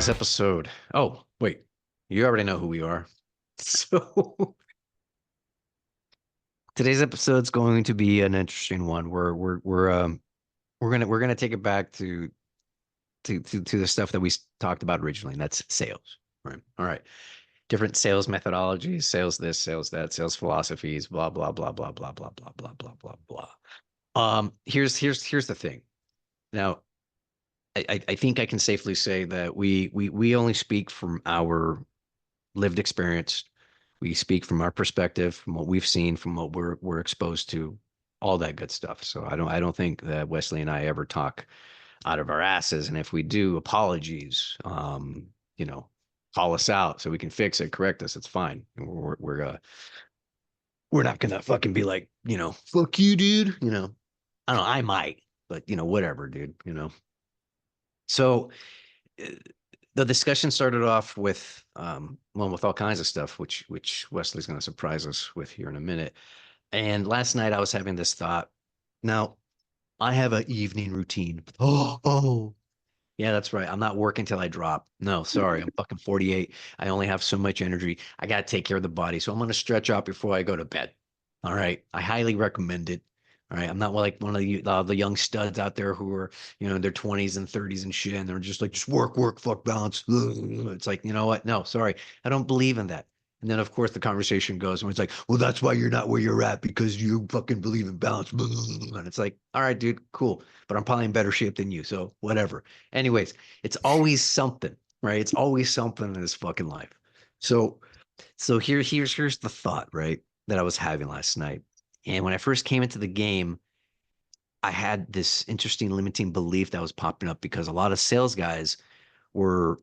Today's episode. Oh, wait. You already know who we are. So today's episode's going to be an interesting one. We're gonna take it back to the stuff that we talked about originally, and that's sales. Right. All right. Different sales methodologies, sales this, sales that, sales philosophies, blah, blah, blah, blah, blah, blah, blah, blah, blah, blah, blah. Here's the thing. Now, I think I can safely say that we only speak from our lived experience. We speak from our perspective, from what we've seen, from what we're exposed to, all that good stuff. So I don't think that Wesley and I ever talk out of our asses. And if we do, apologies. You know, call us out so we can fix it, correct us. It's fine. We're not gonna fucking be like, fuck you, dude. I don't know, I might, but whatever, dude. So uh, the discussion started off with well, with all kinds of stuff, which Wesley's going to surprise us with here in a minute. And last night I was having this thought. Now I have an evening routine. Oh, yeah, that's right. I'm not working till I drop. No, sorry, I'm fucking 48. I only have so much energy. I got to take care of the body, so I'm going to stretch out before I go to bed. All right, I highly recommend it. All right, I'm not like one of the young studs out there who are in their 20s and 30s and shit, and they're just like just work, work, fuck balance. It's like, you know what? No, sorry, I don't believe in that. And then of course the conversation goes, and it's like, well, that's why you're not where you're at because you fucking believe in balance. And it's like, all right, dude, cool, but I'm probably in better shape than you, so whatever. Anyways, it's always something, right? It's always something in this fucking life. So, here's the thought, right, that I was having last night. And when I first came into the game, I had this interesting limiting belief that was popping up because a lot of sales guys were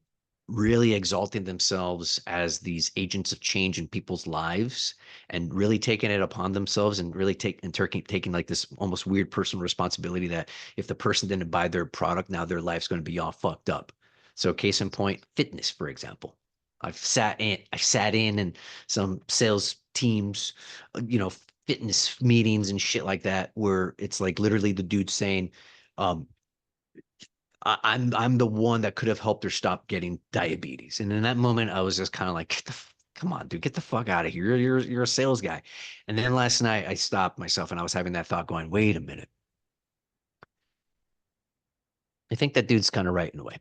really exalting themselves as these agents of change in people's lives and really taking it upon themselves and really taking like this almost weird personal responsibility that if the person didn't buy their product, now their life's going to be all fucked up. So case in point, fitness, for example. I sat in some sales teams, fitness meetings and shit like that, where it's like literally the dude saying, um, I'm the one that could have helped her stop getting diabetes. And in that moment, I was just kind of like, come on, dude, get the fuck out of here. You're a sales guy. And then last night I stopped myself and I was having that thought going, wait a minute. I think that dude's kind of right in a way.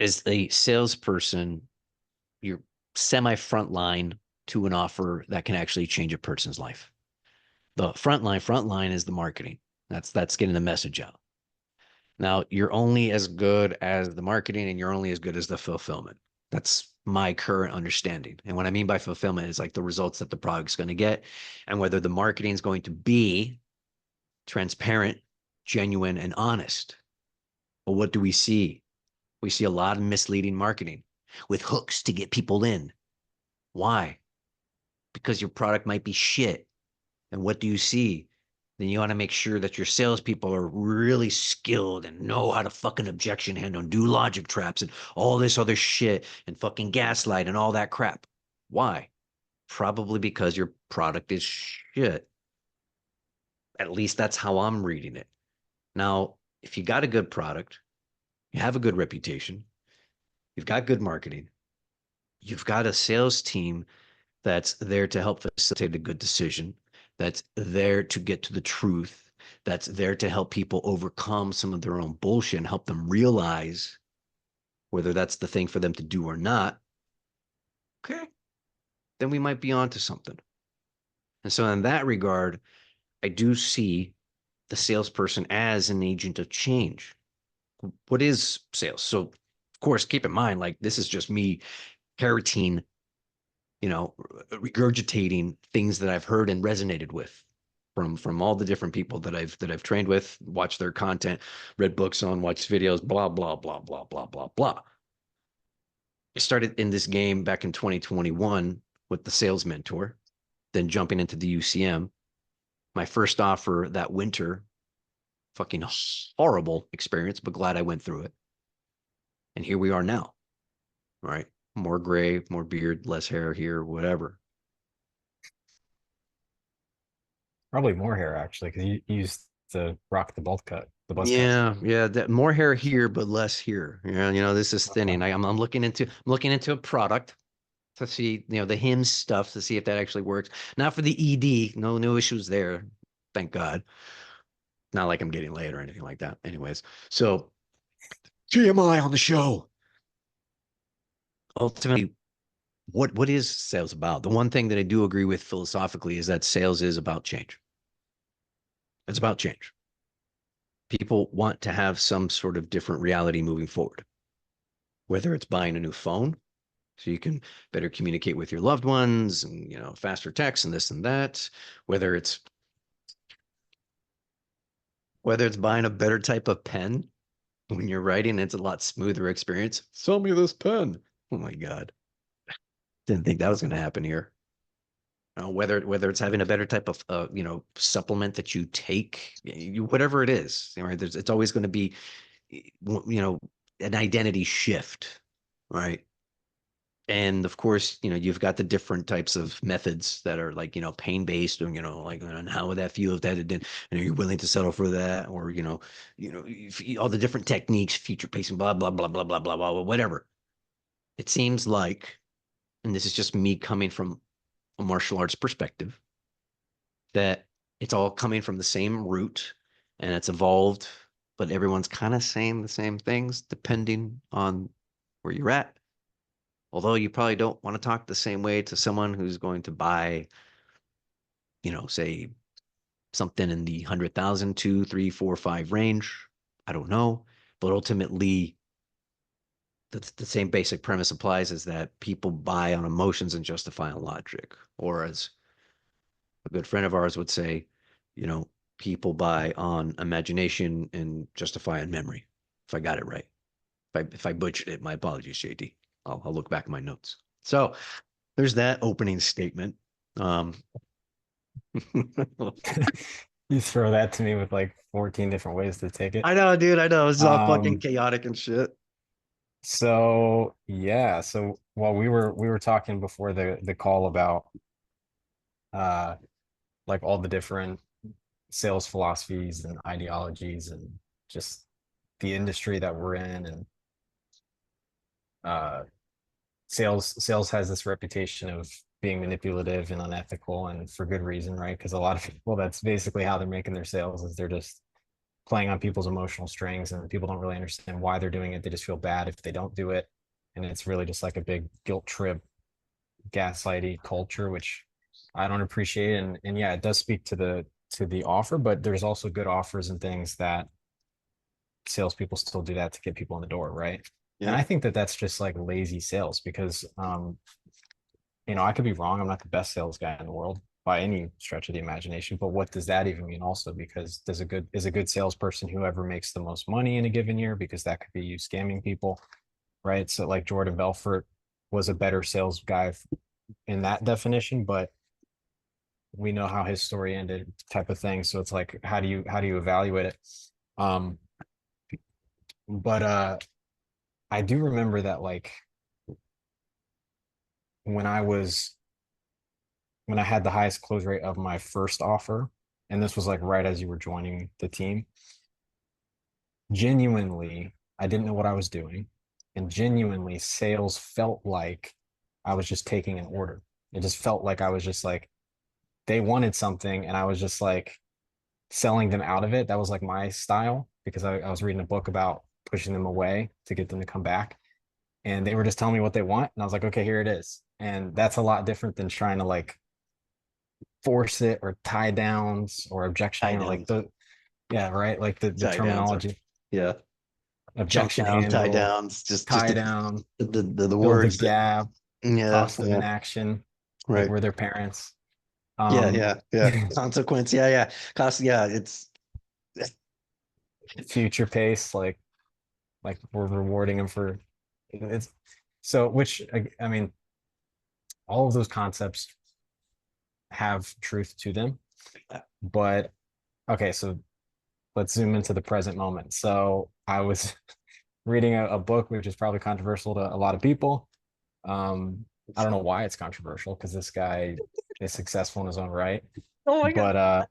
As a salesperson, you're semi front line to an offer that can actually change a person's life. The front line is the marketing. That's getting the message out. Now, you're only as good as the marketing and you're only as good as the fulfillment. That's my current understanding. And what I mean by fulfillment is like the results that the product's going to get and whether the marketing is going to be transparent, genuine, and honest. Well, what do we see? We see a lot of misleading marketing with hooks to get people in. Why? Because your product might be shit. And what do you see? Then you want to make sure that your salespeople are really skilled and know how to fucking objection handle and do logic traps and all this other shit and fucking gaslight and all that crap. Why? Probably because your product is shit. At least that's how I'm reading it. Now, if you got a good product, you have a good reputation, you've got good marketing, you've got a sales team that's there to help facilitate a good decision, that's there to get to the truth, that's there to help people overcome some of their own bullshit and help them realize whether that's the thing for them to do or not. Okay, then we might be onto something. And so, in that regard, I do see the salesperson as an agent of change. What is sales? So, of course, keep in mind, like, this is just me parroting, regurgitating things that I've heard and resonated with from all the different people that I've trained with, watched their content, read books on, watched videos, blah blah blah blah blah blah blah. I started in this game back in 2021 with the sales mentor, then jumping into the UCM. My first offer that winter, fucking horrible experience, but glad I went through it. And here we are now, right? More gray, more beard, less hair here, whatever. Probably more hair actually, because you used to rock the bolt cut. the buzz cut. Yeah, that more hair here, but less here. This is thinning. I'm looking into a product to see, the Hims stuff to see if that actually works. Not for the ED, no issues there. Thank God. Not like I'm getting laid or anything like that. Anyways, so GMI on the show. Ultimately, what is sales about? The one thing that I do agree with philosophically is that sales is about change. It's about change. People want to have some sort of different reality moving forward, whether it's buying a new phone so you can better communicate with your loved ones and, faster text and this and that, whether it's buying a better type of pen when you're writing, it's a lot smoother experience. Sell me this pen. Oh my God. Didn't think that was going to happen here. Whether it's having a better type of supplement that you take, whatever it is, right? It's always going to be an identity shift, right? And of course, you've got the different types of methods that are like, pain based, or like, and how would that feel if that had been, and are you willing to settle for that? Or, all the different techniques, future pacing, blah, blah, blah, blah, blah, blah, blah, whatever. It seems like, and this is just me coming from a martial arts perspective, that it's all coming from the same root and it's evolved, but everyone's kind of saying the same things depending on where you're at. Although you probably don't want to talk the same way to someone who's going to buy, say something in the 100,000, 2, 3, 4, 5 range. I don't know. But ultimately, the same basic premise applies, is that people buy on emotions and justify on logic. Or as a good friend of ours would say, you know, people buy on imagination and justify on memory. If I got it right. If I butchered it, my apologies, JD. I'll look back at my notes. So there's that opening statement. Um, You throw that to me with like 14 different ways to take it. I know, dude. I know. It's all fucking Um, chaotic and shit. so yeah, so while we were talking before the call about uh like all the different sales philosophies and ideologies and just the industry that we're in, and uh sales has this reputation of being manipulative and unethical, and for good reason, right? Because a lot of people, that's basically how they're making their sales, is they're just playing on people's emotional strings, and people don't really understand why they're doing it. They just feel bad if they don't do it, and it's really just like a big guilt trip, gaslighty culture, which I don't appreciate. And yeah, it does speak to the offer, but there's also good offers and things that salespeople still do that to get people in the door, right? And Yeah. I think that that's just like lazy sales, because I could be wrong. I'm not the best sales guy in the world by any stretch of the imagination, but what does that even mean also? Because is a good salesperson whoever makes the most money in a given year, because that could be you scamming people, right? So like Jordan Belfort was a better sales guy in that definition, but we know how his story ended, type of thing. So it's like, how do you evaluate it? Um, but I do remember that, like, when I was when I had the highest close rate of my first offer, and this was like right as you were joining the team, genuinely, I didn't know what I was doing. And genuinely, sales felt like I was just taking an order. It just felt like I was just like, they wanted something, and I was just like selling them out of it. That was like my style, because I was reading a book about pushing them away to get them to come back. And they were just telling me what they want. And I was like, okay, here it is. And that's a lot different than trying to like force it, or tie downs, or objection Tie handle, like downs. yeah, right, like the Tie downs are, terminology, yeah. Choke objection downs, tie handle, downs, just tie down, the build the words that, gap, yeah, cost of yeah, inaction, like right. we're their parents. Yeah, um yeah, yeah. Consequence. Yeah, yeah. Cost. Yeah, it's Future pace, like we're rewarding them for it's, so which I mean, all of those concepts have truth to them, but okay, so let's zoom into the present moment. So I was reading a book which is probably controversial to a lot of people. I don't know why it's controversial, because this guy is successful in his own right. oh my God. But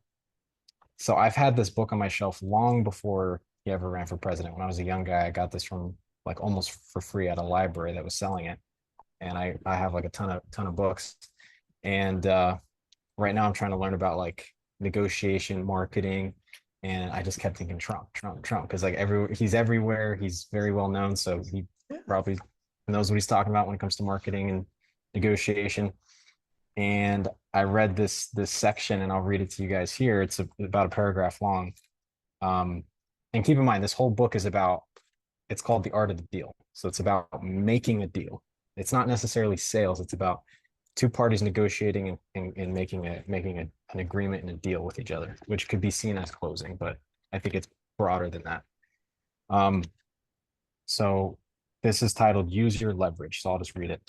so I've had this book on my shelf long before he ever ran for president. When I was a young guy, I got this from like almost for free at a library that was selling it. And I have like a ton of books. And right now I'm trying to learn about like negotiation, marketing, and I just kept thinking Trump, Trump, Trump, because like he's everywhere. He's very well known, so he probably knows what he's talking about when it comes to marketing and negotiation. And I read this section, and I'll read it to you guys here. It's about a paragraph long. Um, and keep in mind, this whole book is about. It's called The Art of the Deal. So it's about making a deal. It's not necessarily sales. It's about two parties negotiating and making an agreement and a deal with each other, which could be seen as closing, but I think it's broader than that. Um, so this is titled Use Your Leverage. So I'll just read it.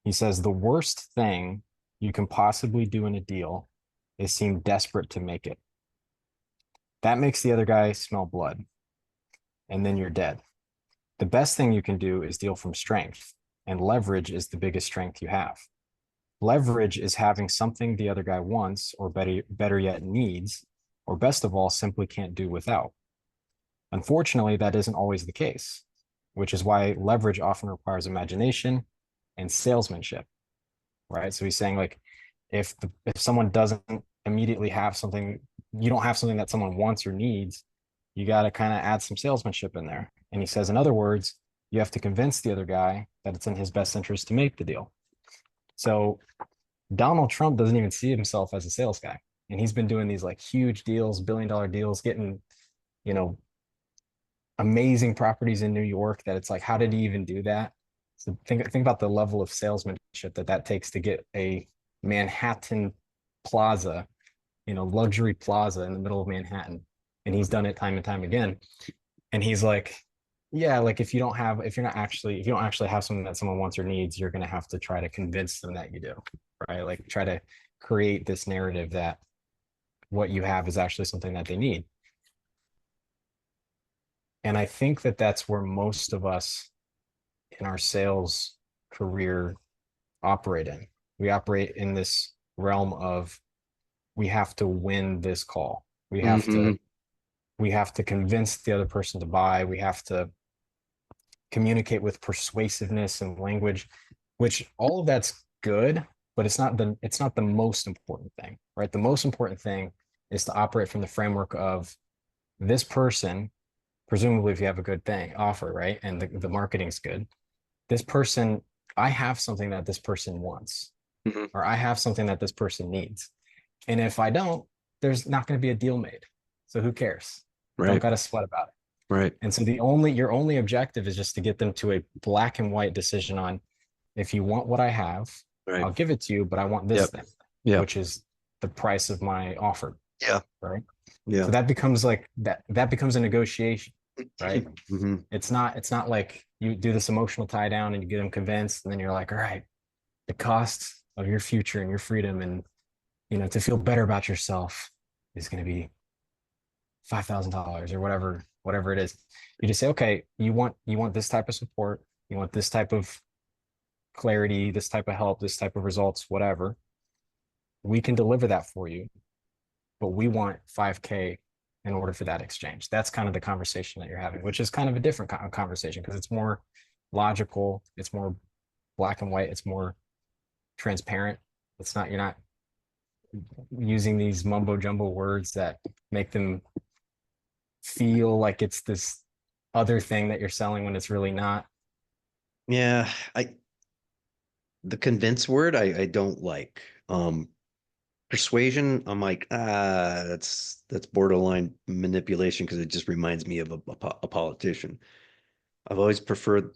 He says, the worst thing you can possibly do in a deal is seem desperate to make it. That makes the other guy smell blood, and then you're dead. The best thing you can do is deal from strength, and leverage is the biggest strength you have. Leverage is having something the other guy wants, or better yet, needs, or best of all, simply can't do without. Unfortunately, that isn't always the case, which is why leverage often requires imagination and salesmanship, right? So he's saying like, if someone doesn't immediately have something, you don't have something that someone wants or needs, you got to kind of add some salesmanship in there. And he says, in other words, you have to convince the other guy that it's in his best interest to make the deal. So Donald Trump doesn't even see himself as a sales guy. And he's been doing these like huge deals, $1 billion deals, getting, you know, amazing properties in New York that it's like, how did he even do that? So think about the level of salesmanship that takes to get a Manhattan plaza, luxury plaza in the middle of Manhattan. And he's done it time and time again. And he's like, yeah, like if you don't actually have something that someone wants or needs, you're going to have to try to convince them that you do, right? Like try to create this narrative that what you have is actually something that they need. And I think that that's where most of us in our sales career operate in. We operate in this realm of we have to win this call. Mm-hmm. We have to convince the other person to buy. We have to communicate with persuasiveness and language, which all of that's good, but it's not the most important thing, right? The most important thing is to operate from the framework of this person, presumably if you have a good thing offer, right? And the marketing's good. This person, I have something that this person wants, Mm-hmm. or I have something that this person needs. And if I don't, there's not going to be a deal made. So who cares? Don't Right. got to sweat about it. Right. And so your only objective is just to get them to a black and white decision on if you want what I have, Right. I'll give it to you, but I want this Yep. thing, Yep. which is the price of my offer. Yeah. Right. Yeah. So that becomes like that becomes a negotiation, right? Mm-hmm. It's not like you do this emotional tie down and you get them convinced, and then you're like, all right, the cost of your future and your freedom and to feel better about yourself is going to be $5,000 or whatever it is. You just say, okay, you want this type of support, you want this type of clarity, this type of help, this type of results, whatever. We can deliver that for you, but we want 5K in order for that exchange. That's kind of the conversation that you're having, which is kind of a different conversation because it's more logical, it's more black and white, it's more transparent. You're not using these mumbo jumbo words that make them feel like it's this other thing that you're selling when it's really not. Yeah. The convince word I don't like. Persuasion, I'm like, that's borderline manipulation because it just reminds me of a politician. I've always preferred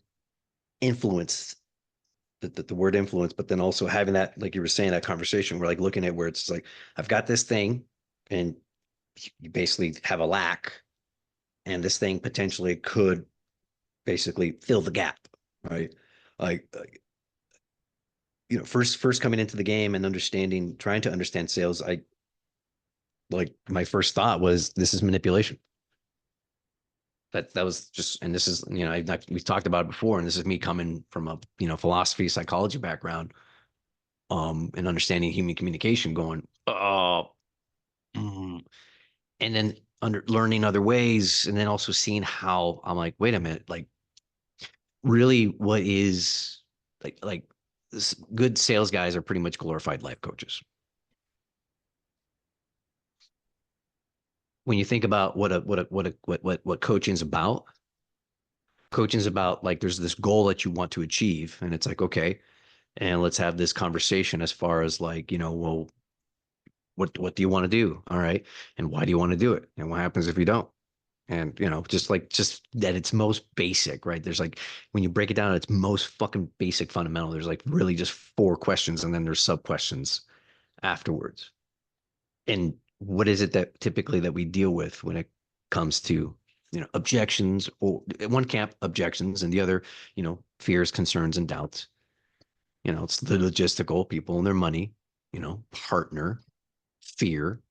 influence, the word influence, but then also having that, like you were saying, that conversation where like looking at where it's like, I've got this thing and you basically have a lack, and this thing potentially could basically fill the gap, right? Like first coming into the game and trying to understand sales, I like my first thought was this is manipulation. That was just, and this is, we've talked about it before, and this is me coming from a, philosophy, psychology background, and understanding human communication going, oh, and then learning other ways, and then also seeing how I'm like, wait a minute, like really what is like good sales guys are pretty much glorified life coaches. When you think about what coaching's about, coaching's about like there's this goal that you want to achieve, and it's like, okay, and let's have this conversation as far as like, well, what do you want to do? All right. And why do you want to do it? And what happens if you don't? And just that it's most basic, right? There's like when you break it down at its most fucking basic fundamental, there's like really just four questions and then there's sub questions afterwards. And what is it that typically that we deal with when it comes to objections, or one camp objections and the other fears, concerns, and doubts. It's the logistical people and their money, partner, fear.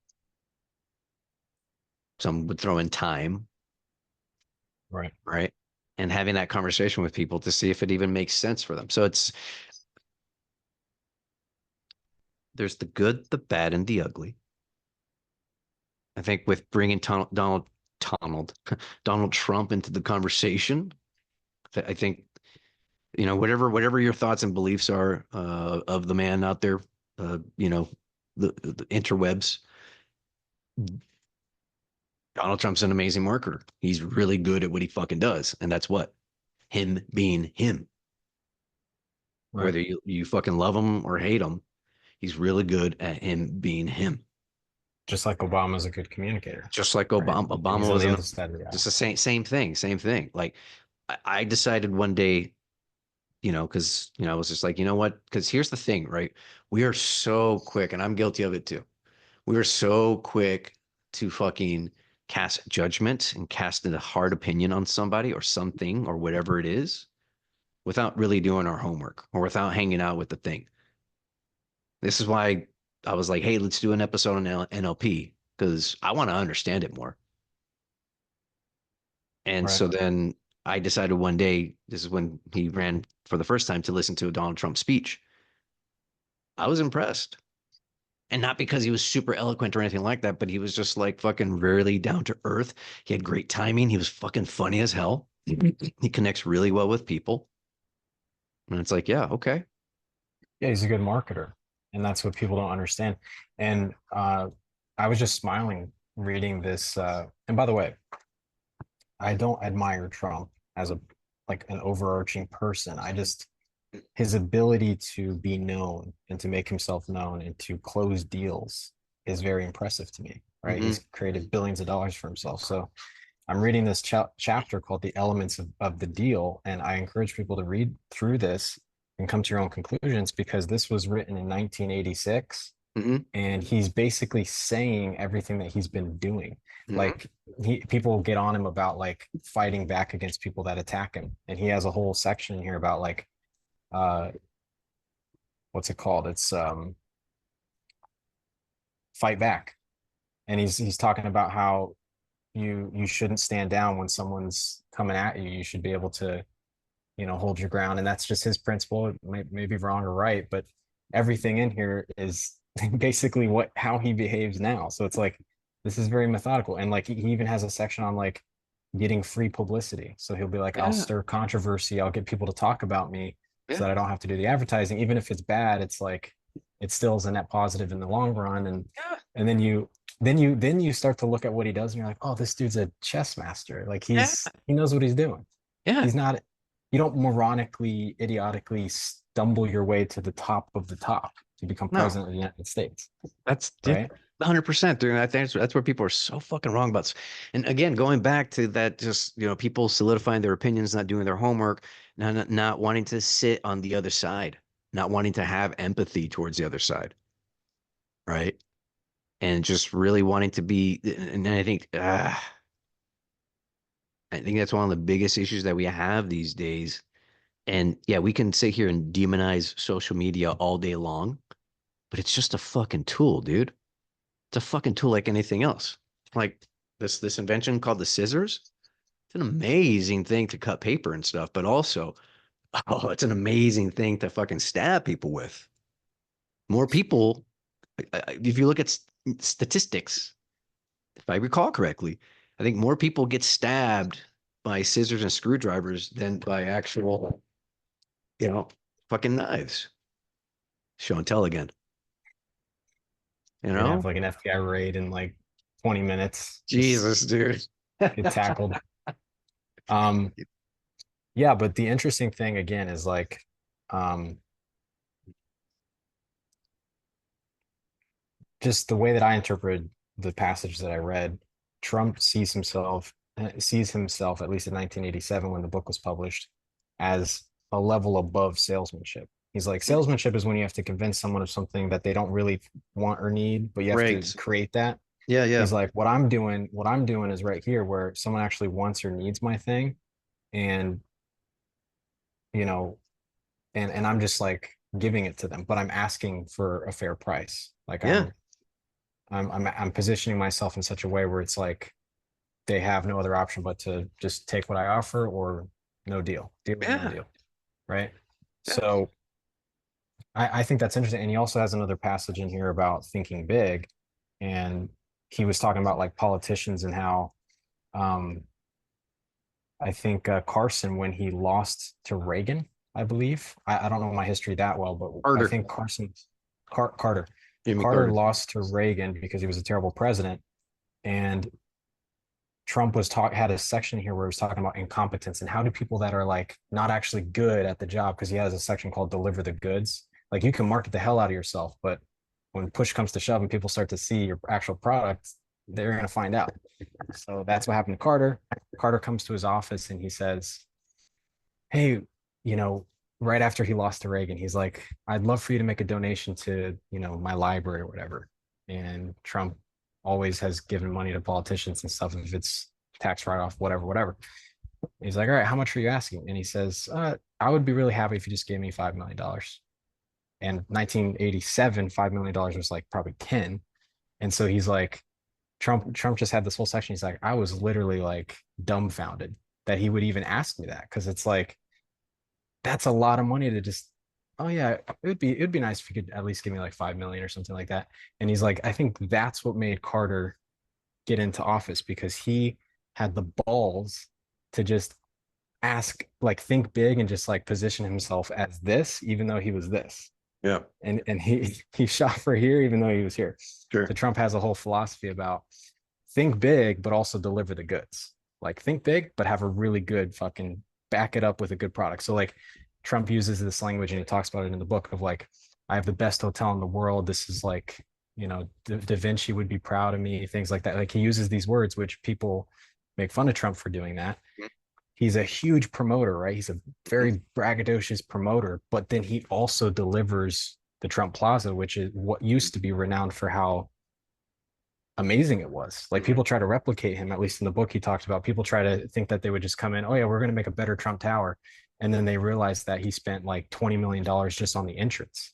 Some would throw in time, Right. right? And having that conversation with people to see if it even makes sense for them. So there's the good, the bad, and the ugly. I think with bringing Donald Donald Trump into the conversation, I think whatever your thoughts and beliefs are of the man out there, the interwebs. Donald Trump's an amazing marketer. He's really good at what he fucking does, and that's what him being him. Right. Whether you fucking love him or hate him, he's really good at him being him. Just like Obama's a good communicator, Just like right? Obama. And he's Obama on was the an other side of the just aisle. the same thing. Like I decided one day, because I was just like, you know what? Because here's the thing, right? We are so quick, and I'm guilty of it too. We are so quick to fucking cast judgment and cast a hard opinion on somebody or something or whatever it is without really doing our homework or without hanging out with the thing. This is why I was like, hey, let's do an episode on NLP because I want to understand it more. And Right. so then I decided one day, this is when he ran for the first time, to listen to a Donald Trump speech. I was impressed. And not because he was super eloquent or anything like that, but he was just like fucking really down to earth. He had great timing. He was fucking funny as hell. He connects really well with people. And it's like, yeah, okay. Yeah, he's a good marketer, and that's what people don't understand. And I was just smiling reading this. And by the way, I don't admire Trump as a like an overarching person. I just his ability to be known and to make himself known and to close deals is very impressive to me, right? Mm-hmm. He's created billions of dollars for himself. So I'm reading this chapter called The Elements of the Deal, and I encourage people to read through this and come to your own conclusions because this was written in 1986 Mm-hmm. and he's basically saying everything that he's been doing. Mm-hmm. Like people get on him about like fighting back against people that attack him, and he has a whole section here about like uh what's it called? It's fight back. And he's talking about how you shouldn't stand down when someone's coming at you. You should be able to, hold your ground. And that's just his principle. It may be wrong or right, but everything in here is basically how he behaves now. So it's like this is very methodical. And like he even has a section on like getting free publicity. So he'll be like, I'll Yeah. stir controversy, I'll get people to talk about me so Yeah. that I don't have to do the advertising. Even if it's bad, it's like it still is a net positive in the long run. Yeah. And then you start to look at what he does and you're like, oh, this dude's a chess master. Like Yeah. he knows what he's doing. Yeah. He's not You don't moronically, idiotically stumble your way to the top of the top to become No, president of the United States, that's right? 100%, dude. I think that's where people are so fucking wrong about. And again, going back to that, just people solidifying their opinions, not doing their homework, not wanting to sit on the other side, not wanting to have empathy towards the other side, right? And just really wanting to be. And then I think that's one of the biggest issues that we have these days. And yeah, we can sit here and demonize social media all day long, but it's just a fucking tool, dude. It's a fucking tool like anything else. Like this invention called the scissors. It's an amazing thing to cut paper and stuff, but also, oh, it's an amazing thing to fucking stab people with. More people, if you look at statistics, if I recall correctly. I think more people get stabbed by scissors and screwdrivers than by actual, you know, fucking knives. Show and tell again. You You're gonna have know? like an FBI raid in like 20 minutes, just Jesus, dude. get tackled. Um, yeah, but the interesting thing again is like, um, just the way that I interpret the passage that I read, Trump sees himself, at least in 1987 when the book was published, as a level above salesmanship. He's like, salesmanship is when you have to convince someone of something that they don't really want or need, but you have to Right. create that. Yeah, yeah. He's like, what I'm doing is right here where someone actually wants or needs my thing. And, you know, and I'm just like giving it to them, but I'm asking for a fair price. Like Yeah. I'm positioning myself in such a way where it's like they have no other option but to just take what I offer or no deal or no Yeah. deal, right? Yeah. So I think that's interesting. And he also has another passage in here about thinking big, and he was talking about like politicians and how um, I think Carson when he lost to Reagan, I believe. I don't know my history that well, but I Harder. think Carter Jimmy Carter Carter. lost to Reagan because he was a terrible president, and Trump had a section here where he was talking about incompetence and how do people that are like not actually good at the job, because he has a section called deliver the goods. Like you can market the hell out of yourself, but when push comes to shove and people start to see your actual product, they're going to find out. So that's what happened to Carter. Carter comes to his office and he says, hey, you know, right after he lost to Reagan, he's like, I'd love for you to make a donation to, my library or whatever. And Trump always has given money to politicians and stuff if it's tax write-off, whatever. He's like, all right, how much are you asking? And he says, I would be really happy if you just gave me $5 million. And 1987, $5 million was like probably 10. And so he's like, Trump just had this whole section. He's like, I was literally like dumbfounded that he would even ask me that. Cause it's like, that's a lot of money to just, oh yeah, it'd be nice if you could at least give me like 5 million or something like that. And he's like, I think that's what made Carter get into office, because he had the balls to just ask, like think big and just like position himself as this, even though he was this. Yeah. And he shot for here even though he was here. Sure. So Trump has a whole philosophy about think big, but also deliver the goods. Like think big, but have a really good fucking back it up with a good product. So like Trump uses this language and he talks about it in the book of like, I have the best hotel in the world. This is like, Da Vinci would be proud of me, things like that. Like he uses these words, which people make fun of Trump for doing that. He's a huge promoter, right? He's a very braggadocious promoter, but then he also delivers the Trump Plaza, which is what used to be renowned for how amazing it was. Like people try to replicate him, at least in the book he talked about. People try to think that they would just come in, oh yeah, we're going to make a better Trump Tower. And then they realized that he spent like $20 million just on the entrance.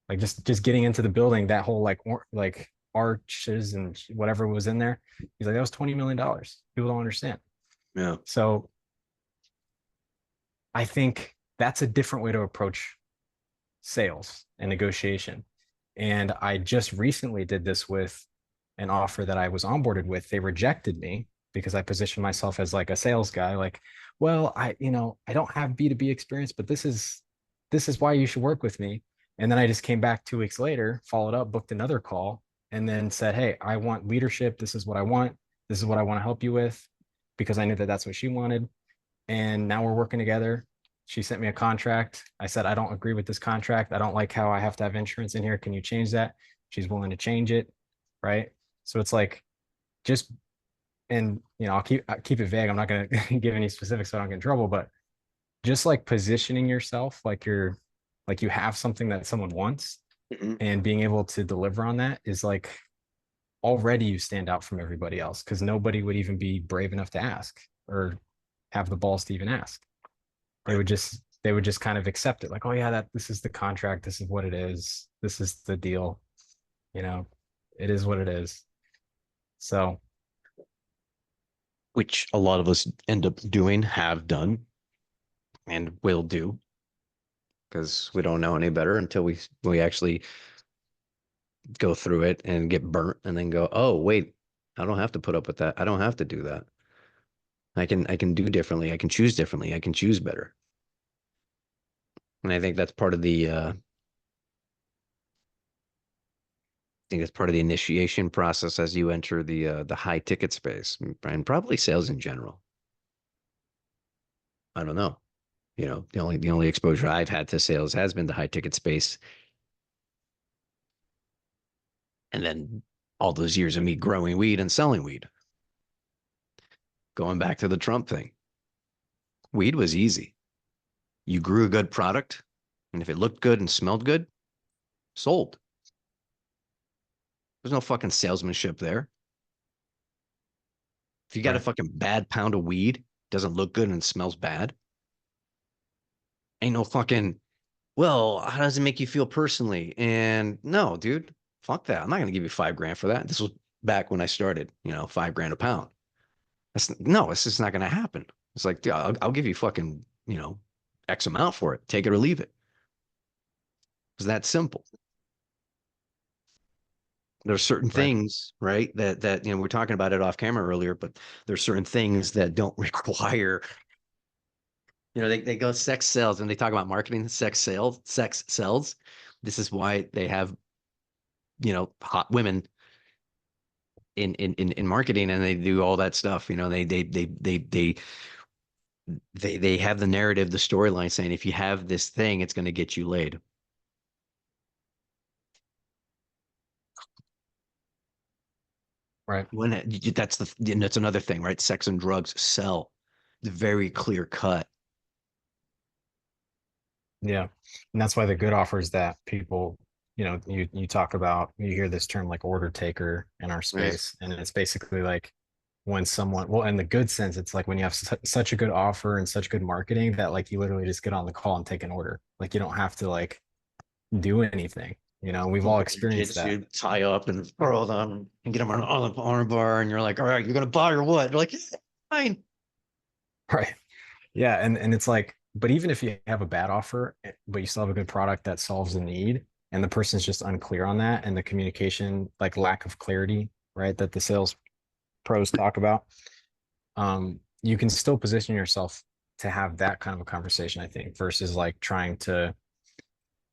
Like just getting into the building, that whole like arches and whatever was in there. He's like, that was $20 million. People don't understand. Yeah. So I think that's a different way to approach sales and negotiation. And I just recently did this with an offer that I was onboarded with. They rejected me because I positioned myself as like a sales guy. Like, well, I don't have B2B experience, but this is why you should work with me. And then I just came back 2 weeks later, followed up, booked another call, and then said, hey, I want leadership. This is what I want. This is what I want to help you with, because I knew that that's what she wanted. And now we're working together. She sent me a contract. I said, I don't agree with this contract. I don't like how I have to have insurance in here. Can you change that? She's willing to change it. Right. So it's like just, and I'll keep it vague. I'm not going to give any specifics so I don't get in trouble, but just like positioning yourself like you have something that someone wants, Mhm. and being able to deliver on that is like already you stand out from everybody else, because nobody would even be brave enough to ask or have the balls to even ask. They Right. would just kind of accept it, like, oh yeah, that this is the contract, this is what it is, this is the deal, you know, it is what it is. So Which a lot of us end up doing, have done, and will do, because we don't know any better until we actually go through it and get burnt and then go, oh, wait, I don't have to put up with that. I don't have to do that. I can do differently. I can choose differently. I can choose better. And I think that's part of the I think that's part of the initiation process as you enter the high ticket space and probably sales in general. I don't know. The only exposure I've had to sales has been the high ticket space. And then all those years of me growing weed and selling weed. Going back to the Trump thing. Weed was easy. You grew a good product, and if it looked good and smelled good, sold. There's no fucking salesmanship there. If you got a Right. fucking bad pound of weed, doesn't look good and smells bad, ain't no fucking, well, how does it make you feel personally? And no, dude, fuck that. I'm not gonna give you 5 grand for that. This was back when I started, 5 grand a pound. It's just not gonna happen. It's like, dude, I'll give you fucking, X amount for it. Take it or leave it. It's that simple. There's certain Right. things, right? That we're talking about it off camera earlier, but there's certain things that don't require, they go sex sales and they talk about marketing sex sells. This is why they have, hot women in marketing, and they do all that stuff. They have the narrative, the storyline saying if you have this thing, it's going to get you laid. Right. When that's another thing, right? Sex and drugs sell. It's very clear cut. Yeah. And that's why the good offers that people, you talk about, you hear this term like order taker in our Right. space. And it's basically like when someone, well, in the good sense, it's like when you have such a good offer and such good marketing that like you literally just get on the call and take an order. Like you don't have to like do anything. We've all experienced Kids, that. you tie up and throw them and get them on the arm bar, and you're like, all right, you're gonna buy or what? You're like, yeah, fine. Right. Yeah. And it's like, but even if you have a bad offer, but you still have a good product that solves the need, and the person's just unclear on that, and the communication, like lack of clarity, right, that the sales pros talk about, you can still position yourself to have that kind of a conversation, I think, versus like trying to,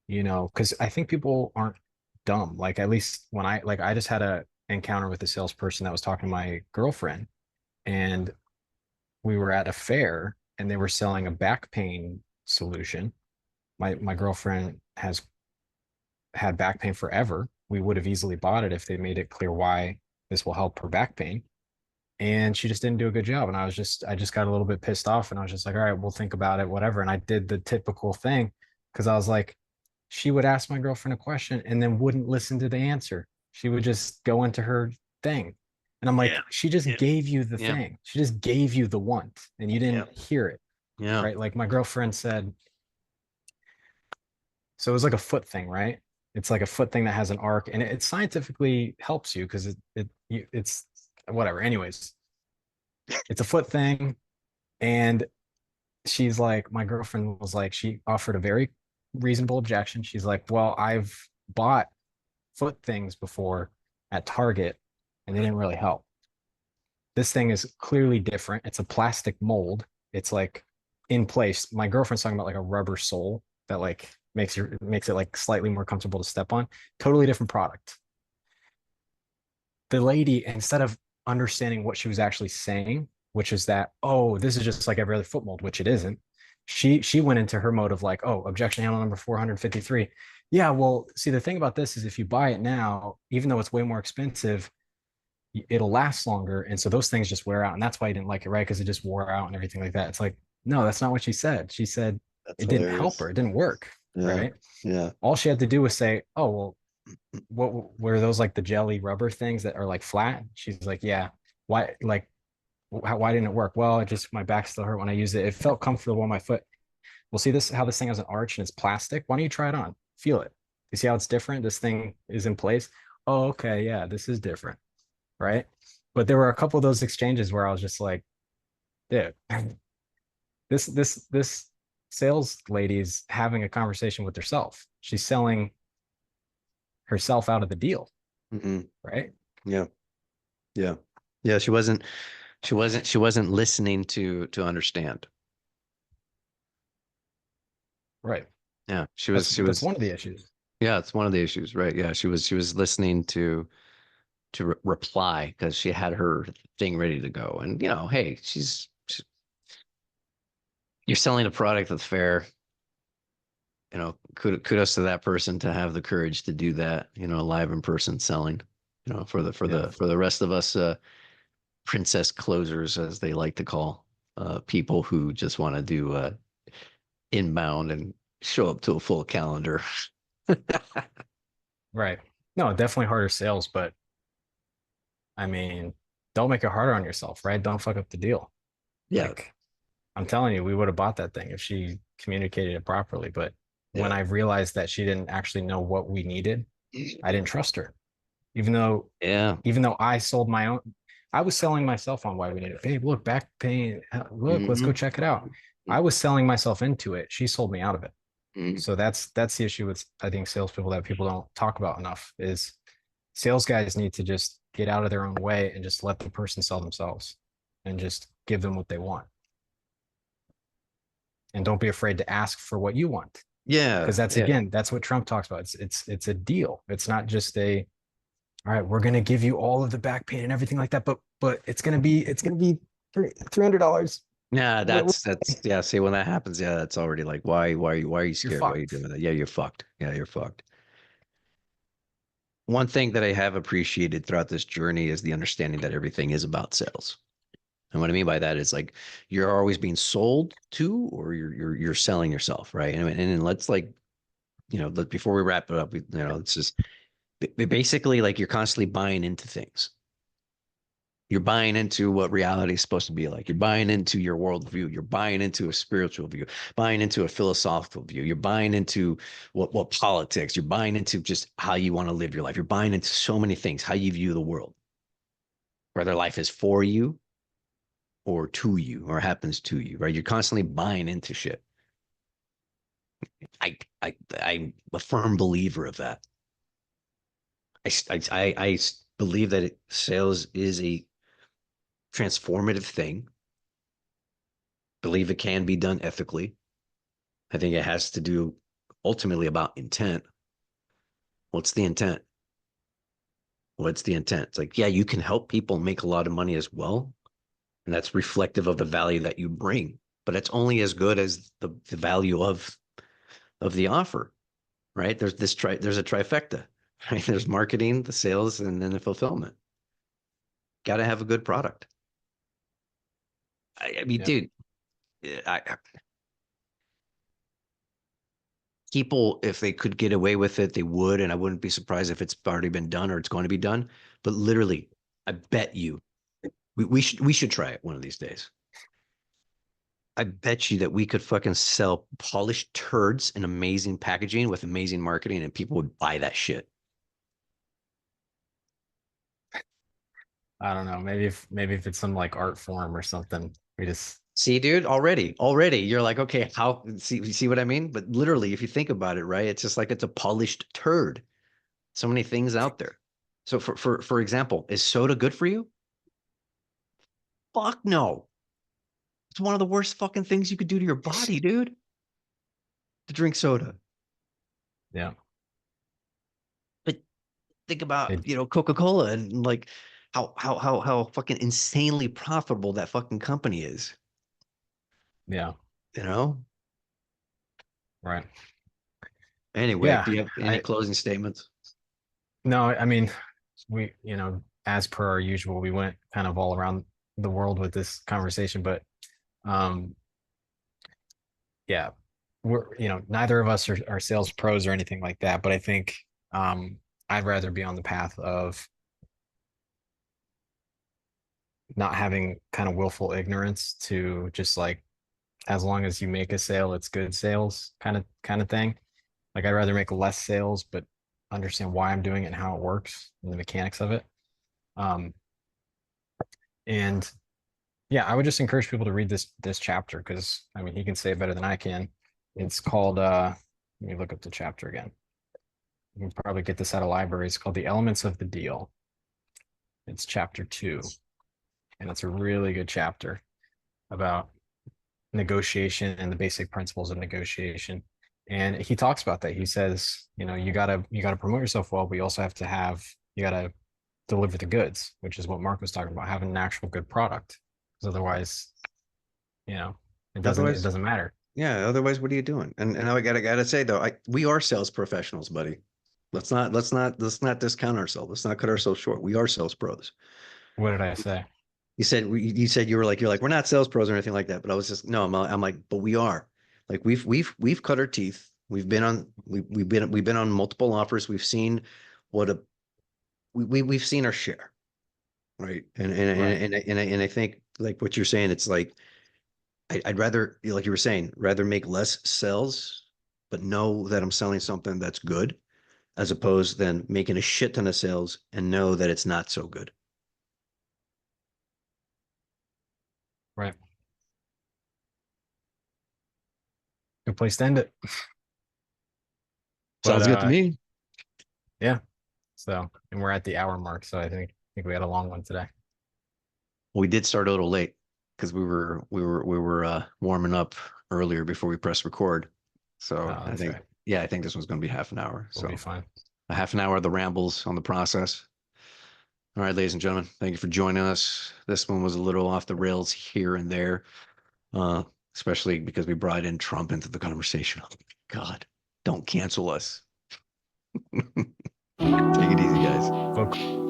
because I think people aren't dumb. Like at least when I just had a encounter with a salesperson that was talking to my girlfriend, and we were at a fair and they were selling a back pain solution. My girlfriend has had back pain forever. We would have easily bought it if they made it clear why this will help her back pain. And she just didn't do a good job. And I just got a little bit pissed off, and I was just like, all right, we'll think about it, whatever. And I did the typical thing because I was like, she would ask my girlfriend a question and then wouldn't listen to the answer. She would just go into her thing. And I'm Yeah, like, she just yeah, gave you the yeah, thing. She just gave you the want and you yeah, didn't hear it. yeah, Right. Like my girlfriend said, so it was like a foot thing, right? It's like a foot thing that has an arc, and it scientifically helps you because it's whatever. Anyways, it's a foot thing. And she's like, my girlfriend was like, she offered a very reasonable objection. She's like, well, I've bought foot things before at Target and they didn't really help. This thing is clearly different. It's a plastic mold. It's like in place. My girlfriend's talking about like a rubber sole that like makes it like slightly more comfortable to step on. Totally different product. The lady, instead of understanding what she was actually saying, which is that, oh, this is just like every other foot mold, which it isn't. She went into her mode of like, oh, objection handle number 453. Yeah, well, see, the thing about this is if you buy it now, even though it's way more expensive, it'll last longer. And so those things just wear out. And that's why I didn't like it, right? Because it just wore out and everything like that. It's like, no, that's not what she said. She said that's it didn't help hilarious. her. It didn't work. Yeah, Right. yeah, All she had to do was say, oh, well, what were those like the jelly rubber things that are like flat? She's like, yeah. Why, like, why didn't it work? Well, it just, my back still hurt when I used it. It felt comfortable on my foot. Well, see this, how this thing has an arch and it's plastic. Why don't you try it on? Feel it. You see how it's different? This thing is in place. Oh, okay. Yeah, this is different. Right. But there were a couple of those exchanges where I was just like, dude, this sales lady's having a conversation with herself. She's selling herself out of the deal, hmm right? yeah, yeah. Yeah, she wasn't listening to understand. Right. Yeah, she was That's she that's was one of the issues. yeah, it's one of the issues, right? Yeah, she was listening to reply because she had her thing ready to go. And hey, you're selling a product that's fair. Kudos to that person to have the courage to do that, live in person selling. For the for Yeah. the for the rest of us princess closers, as they like to call people who just want to do inbound and show up to a full calendar. Right. No, definitely harder sales, but I mean, don't make it harder on yourself, right? Don't fuck up the deal. Yeah, Like, I'm telling you, we would have bought that thing if she communicated it properly. But when yeah, I realized that she didn't actually know what we needed, I didn't trust her. Even though, yeah. even though I sold my own, I was selling myself on why we need it. Babe, look, back pain. Look, let's go Hmm. check it out. I was selling myself into it. She sold me out of it. Hmm. So that's the issue with I think salespeople that people don't talk about enough is sales guys need to just get out of their own way and just let the person sell themselves and just give them what they want. And don't be afraid to ask for what you want. Because Yeah, that's yeah. again, that's what Trump talks about. It's a deal. It's not just a all right, we're gonna give you all of the back pain and everything like that, but it's gonna be $300. Yeah, What, that's yeah. See, when that happens, yeah, that's already like, why are you you're scared? Why are you fucked. doing that? Yeah, you're fucked. Yeah, you're fucked. One thing that I have appreciated throughout this journey is the understanding that everything is about sales. And what I mean by that is like you're always being sold to, or you're selling yourself, right? And let's like before we wrap it up, it's just basically like you're constantly buying into things. You're buying into what reality is supposed to be like. You're buying into your worldview. You're buying into a spiritual view, buying into a philosophical view. You're buying into what politics. You're buying into just how you want to live your life. You're buying into so many things, how you view the world, whether life is for you or to you or happens to you, right? You're constantly buying into shit. I'm a firm believer of that. I believe that sales is a transformative thing. Believe it can be done ethically. I think it has to do ultimately about intent. What's the intent? What's the intent? It's like, yeah, you can help people make a lot of money as well. And that's reflective of the value that you bring. But it's only as good as the value of the offer, right? There's a trifecta, right? There's marketing, the sales, and then the fulfillment. Got to have a good product. I mean, Yep. dude, people, if they could get away with it, they would, and I wouldn't be surprised if it's already been done or it's going to be done. But literally, I bet you we should try it one of these days. I bet you that we could fucking sell polished turds in amazing packaging with amazing marketing, and people would buy that shit. I don't know. Maybe if it's some like art form or something, we just See, dude, already, you're like, okay, how? See what I mean? But literally, if you think about it, right, it's just like it's a polished turd. So many things out there. So for example, is soda good for you? Fuck no. It's one of the worst fucking things you could do to your body, dude, to drink soda. yeah. But think about, It, Coca-Cola and like how fucking insanely profitable that fucking company is, yeah. you know? Right. Anyway, Yeah. do you have any I closing statements? no, I mean, as per our usual, we went kind of all around the world with this conversation, but um, yeah, neither of us are sales pros or anything like that, but I think I'd rather be on the path of not having kind of willful ignorance to just like as long as you make a sale, it's good sales kind of thing. Like I'd rather make less sales, but understand why I'm doing it and how it works and the mechanics of it. Um, and yeah, I would just encourage people to read this chapter because I mean he can say it better than I can. It's called let me look up the chapter again. You can probably get this out of libraries. It's called The Elements of the Deal. It's chapter 2. and it's a really good chapter about negotiation and the basic principles of negotiation. And he talks about that. He says, you gotta promote yourself well, but you also have to you gotta deliver the goods, which is what Mark was talking about, having an actual good product. Because otherwise, you know, it Otherwise, doesn't matter. yeah. Otherwise, what are you doing? And I gotta say though, we are sales professionals, buddy. Let's not discount ourselves. Let's not cut ourselves short. We are sales pros. What did I say? You said you're like we're not sales pros or anything like that. But I was just no. I'm like, but we are. Like we've cut our teeth. We've been on multiple offers. We've seen what a we've seen our share, right? And and Right. and and I, and I, and I think like what you're saying, it's like I'd rather, like you were saying, rather make less sales, but know that I'm selling something that's good, as opposed than making a shit ton of sales and know that it's not so good. Right. Good place to end it. But Sounds good to me. yeah. So, and we're at the hour mark, so I think we had a long one today. We did start a little late because we were warming up earlier before we pressed record. So Oh, I that's think, right. yeah, I think this one's going to be half an hour. We'll be So fine. a half an hour of the rambles on the process. All right, ladies and gentlemen, thank you for joining us. This one was a little off the rails here and there, uh, especially because we brought in Trump into the conversation. Oh, God, don't cancel us. Take it easy, guys. Folks.